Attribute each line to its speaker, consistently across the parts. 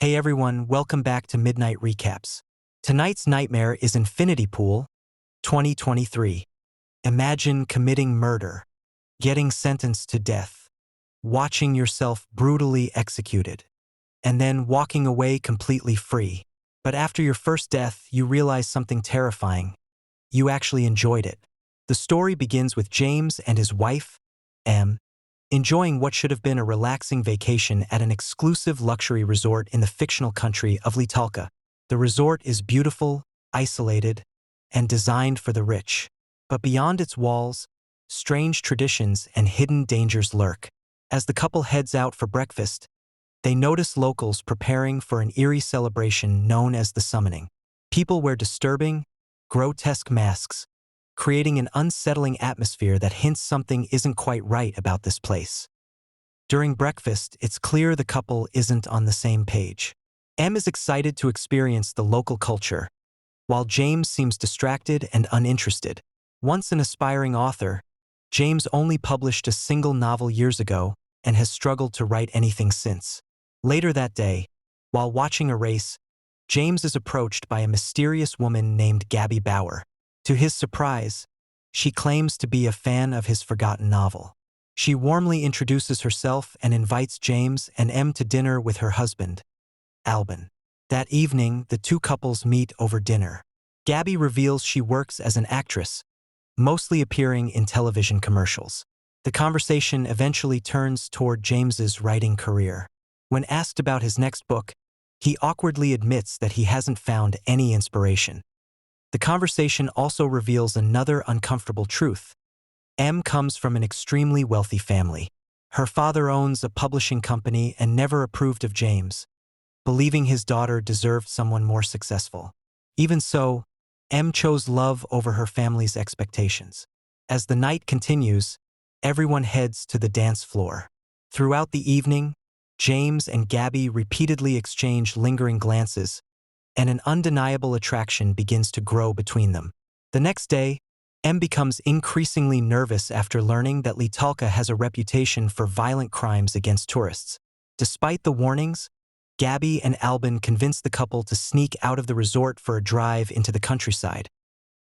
Speaker 1: Hey everyone, welcome back to Midnight Recaps. Tonight's nightmare is Infinity Pool, 2023. Imagine committing murder, getting sentenced to death, watching yourself brutally executed, and then walking away completely free. But after your first death, you realize something terrifying. You actually enjoyed it. The story begins with James and his wife, Em, enjoying what should have been a relaxing vacation at an exclusive luxury resort in the fictional country of Litalka. The resort is beautiful, isolated, and designed for the rich. But beyond its walls, strange traditions and hidden dangers lurk. As the couple heads out for breakfast, they notice locals preparing for an eerie celebration known as the summoning. People wear disturbing, grotesque masks, creating an unsettling atmosphere that hints something isn't quite right about this place. During breakfast, it's clear the couple isn't on the same page. Em is excited to experience the local culture, while James seems distracted and uninterested. Once an aspiring author, James only published a single novel years ago and has struggled to write anything since. Later that day, while watching a race, James is approached by a mysterious woman named Gabby Bauer. To his surprise, she claims to be a fan of his forgotten novel. She warmly introduces herself and invites James and Em to dinner with her husband, Albin. That evening, the two couples meet over dinner. Gabby reveals she works as an actress, mostly appearing in television commercials. The conversation eventually turns toward James's writing career. When asked about his next book, he awkwardly admits that he hasn't found any inspiration. The conversation also reveals another uncomfortable truth. Em comes from an extremely wealthy family. Her father owns a publishing company and never approved of James, believing his daughter deserved someone more successful. Even so, Em chose love over her family's expectations. As the night continues, everyone heads to the dance floor. Throughout the evening, James and Gabby repeatedly exchange lingering glances, and an undeniable attraction begins to grow between them. The next day, Em becomes increasingly nervous after learning that Litalka has a reputation for violent crimes against tourists. Despite the warnings, Gabby and Albin convince the couple to sneak out of the resort for a drive into the countryside,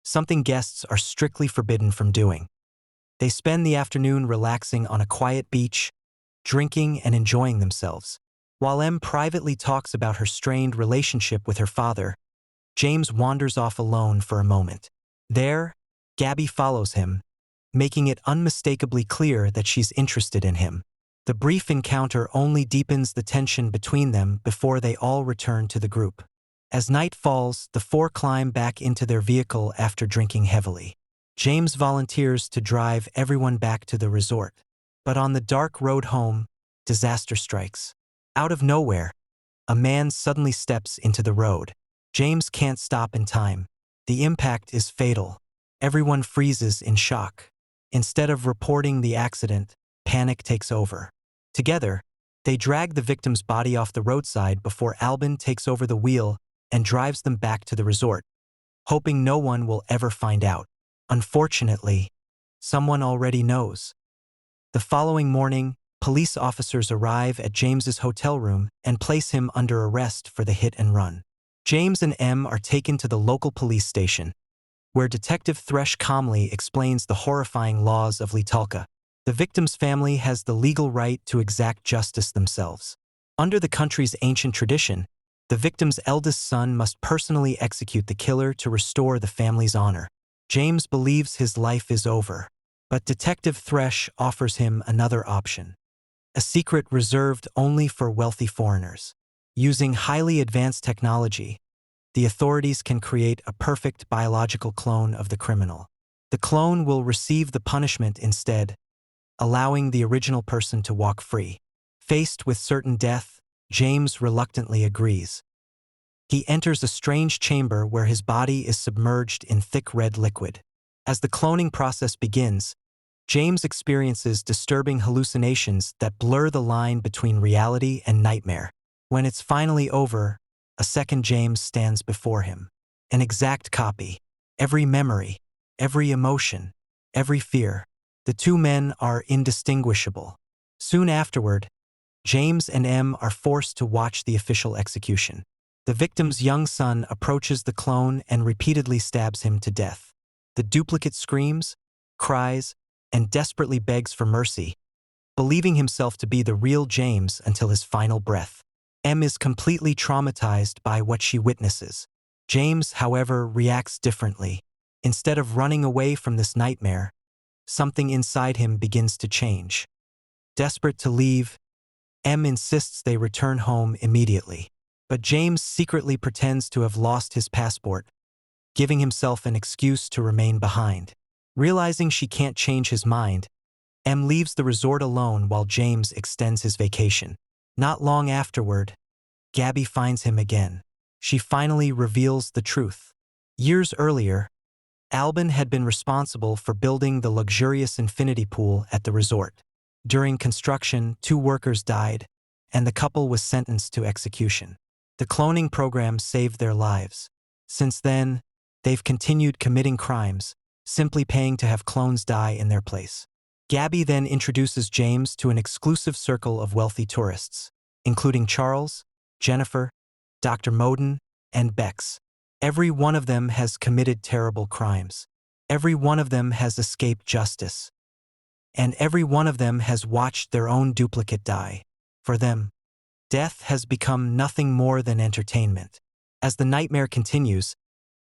Speaker 1: something guests are strictly forbidden from doing. They spend the afternoon relaxing on a quiet beach, drinking and enjoying themselves. While Em privately talks about her strained relationship with her father, James wanders off alone for a moment. There, Gabby follows him, making it unmistakably clear that she's interested in him. The brief encounter only deepens the tension between them before they all return to the group. As night falls, the four climb back into their vehicle after drinking heavily. James volunteers to drive everyone back to the resort. But on the dark road home, disaster strikes. Out of nowhere, a man suddenly steps into the road. James can't stop in time. The impact is fatal. Everyone freezes in shock. Instead of reporting the accident, panic takes over. Together, they drag the victim's body off the roadside before Albin takes over the wheel and drives them back to the resort, hoping no one will ever find out. Unfortunately, someone already knows. The following morning, police officers arrive at James's hotel room and place him under arrest for the hit and run. James and Em are taken to the local police station, where Detective Thresh calmly explains the horrifying laws of Litalka. The victim's family has the legal right to exact justice themselves. Under the country's ancient tradition, the victim's eldest son must personally execute the killer to restore the family's honor. James believes his life is over, but Detective Thresh offers him another option. A secret reserved only for wealthy foreigners. Using highly advanced technology, the authorities can create a perfect biological clone of the criminal. The clone will receive the punishment instead, allowing the original person to walk free. Faced with certain death, James reluctantly agrees. He enters a strange chamber where his body is submerged in thick red liquid. As the cloning process begins, James experiences disturbing hallucinations that blur the line between reality and nightmare. When it's finally over, a second James stands before him. An exact copy. Every memory, every emotion, every fear. The two men are indistinguishable. Soon afterward, James and M are forced to watch the official execution. The victim's young son approaches the clone and repeatedly stabs him to death. The duplicate screams, cries, and desperately begs for mercy, believing himself to be the real James until his final breath. M is completely traumatized by what she witnesses. James, however, reacts differently. Instead of running away from this nightmare, something inside him begins to change. Desperate to leave, M insists they return home immediately. But James secretly pretends to have lost his passport, giving himself an excuse to remain behind. Realizing she can't change his mind, M leaves the resort alone while James extends his vacation. Not long afterward, Gabby finds him again. She finally reveals the truth. Years earlier, Albin had been responsible for building the luxurious infinity pool at the resort. During construction, 2 workers died, and the couple was sentenced to execution. The cloning program saved their lives. Since then, they've continued committing crimes, simply paying to have clones die in their place. Gabby then introduces James to an exclusive circle of wealthy tourists, including Charles, Jennifer, Dr. Moden, and Bex. Every one of them has committed terrible crimes. Every one of them has escaped justice. And every one of them has watched their own duplicate die. For them, death has become nothing more than entertainment. As the nightmare continues,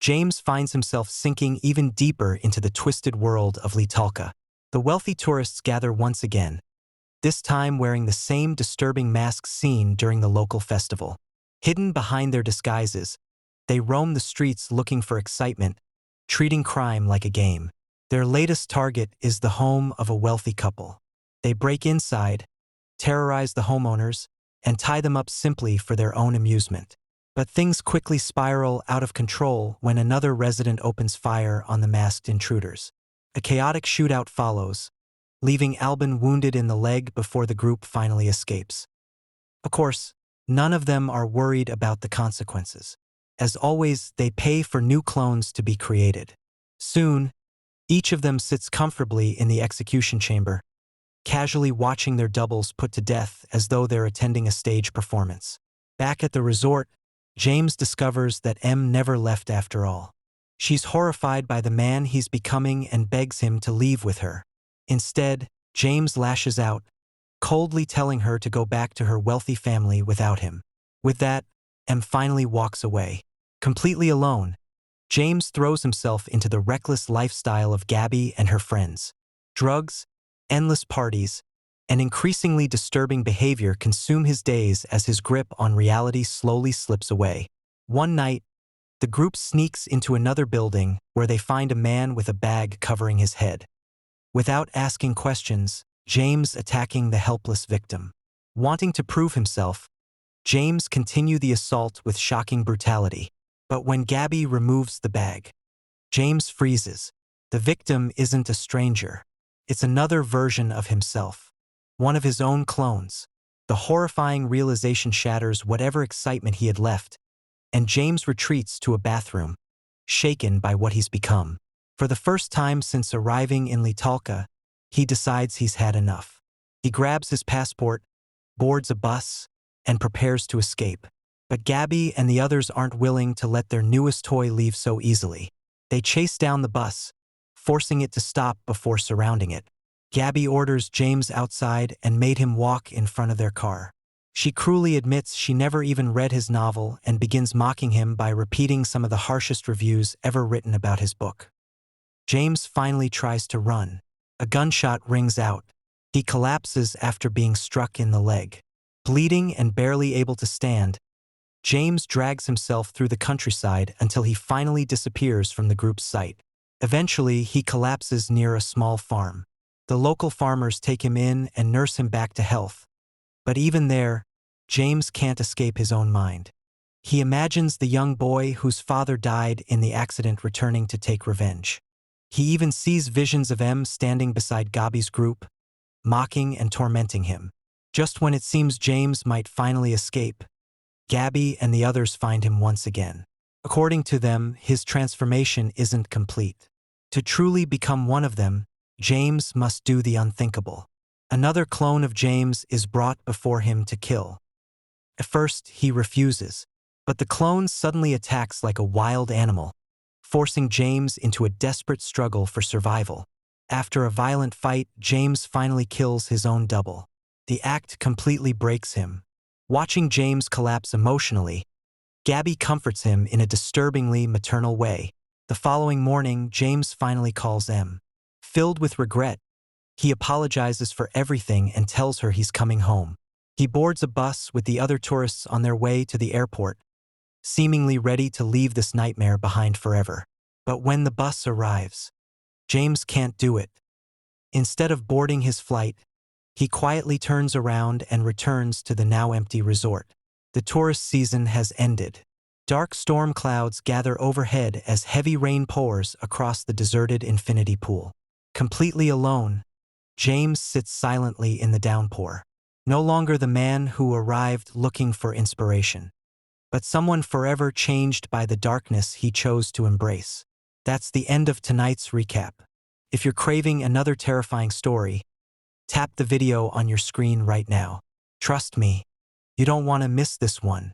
Speaker 1: James finds himself sinking even deeper into the twisted world of Litalka. The wealthy tourists gather once again, this time wearing the same disturbing masks seen during the local festival. Hidden behind their disguises, they roam the streets looking for excitement, treating crime like a game. Their latest target is the home of a wealthy couple. They break inside, terrorize the homeowners, and tie them up simply for their own amusement. But things quickly spiral out of control when another resident opens fire on the masked intruders. A chaotic shootout follows, leaving Albin wounded in the leg before the group finally escapes. Of course, none of them are worried about the consequences. As always, they pay for new clones to be created. Soon, each of them sits comfortably in the execution chamber, casually watching their doubles put to death as though they're attending a stage performance. Back at the resort, James discovers that M never left after all. She's horrified by the man he's becoming and begs him to leave with her. Instead, James lashes out, coldly telling her to go back to her wealthy family without him. With that, M finally walks away. Completely alone, James throws himself into the reckless lifestyle of Gabby and her friends. Drugs, endless parties, and increasingly disturbing behavior consume his days as his grip on reality slowly slips away. One night, the group sneaks into another building where they find a man with a bag covering his head. Without asking questions, James attacking the helpless victim. Wanting to prove himself, James continues the assault with shocking brutality. But when Gabby removes the bag, James freezes. The victim isn't a stranger. It's another version of himself, one of his own clones. The horrifying realization shatters whatever excitement he had left, and James retreats to a bathroom, shaken by what he's become. For the first time since arriving in Litalka, he decides he's had enough. He grabs his passport, boards a bus, and prepares to escape. But Gabby and the others aren't willing to let their newest toy leave so easily. They chase down the bus, forcing it to stop before surrounding it. Gabby orders James outside and made him walk in front of their car. She cruelly admits she never even read his novel and begins mocking him by repeating some of the harshest reviews ever written about his book. James finally tries to run. A gunshot rings out. He collapses after being struck in the leg. Bleeding and barely able to stand, James drags himself through the countryside until he finally disappears from the group's sight. Eventually, he collapses near a small farm. The local farmers take him in and nurse him back to health. But even there, James can't escape his own mind. He imagines the young boy whose father died in the accident returning to take revenge. He even sees visions of M standing beside Gabby's group, mocking and tormenting him. Just when it seems James might finally escape, Gabby and the others find him once again. According to them, his transformation isn't complete. To truly become one of them, James must do the unthinkable. Another clone of James is brought before him to kill. At first, he refuses, but the clone suddenly attacks like a wild animal, forcing James into a desperate struggle for survival. After a violent fight, James finally kills his own double. The act completely breaks him. Watching James collapse emotionally, Gabby comforts him in a disturbingly maternal way. The following morning, James finally calls Em. Filled with regret, he apologizes for everything and tells her he's coming home. He boards a bus with the other tourists on their way to the airport, seemingly ready to leave this nightmare behind forever. But when the bus arrives, James can't do it. Instead of boarding his flight, he quietly turns around and returns to the now empty resort. The tourist season has ended. Dark storm clouds gather overhead as heavy rain pours across the deserted infinity pool. Completely alone, James sits silently in the downpour. No longer the man who arrived looking for inspiration, but someone forever changed by the darkness he chose to embrace. That's the end of tonight's recap. If you're craving another terrifying story, tap the video on your screen right now. Trust me, you don't want to miss this one.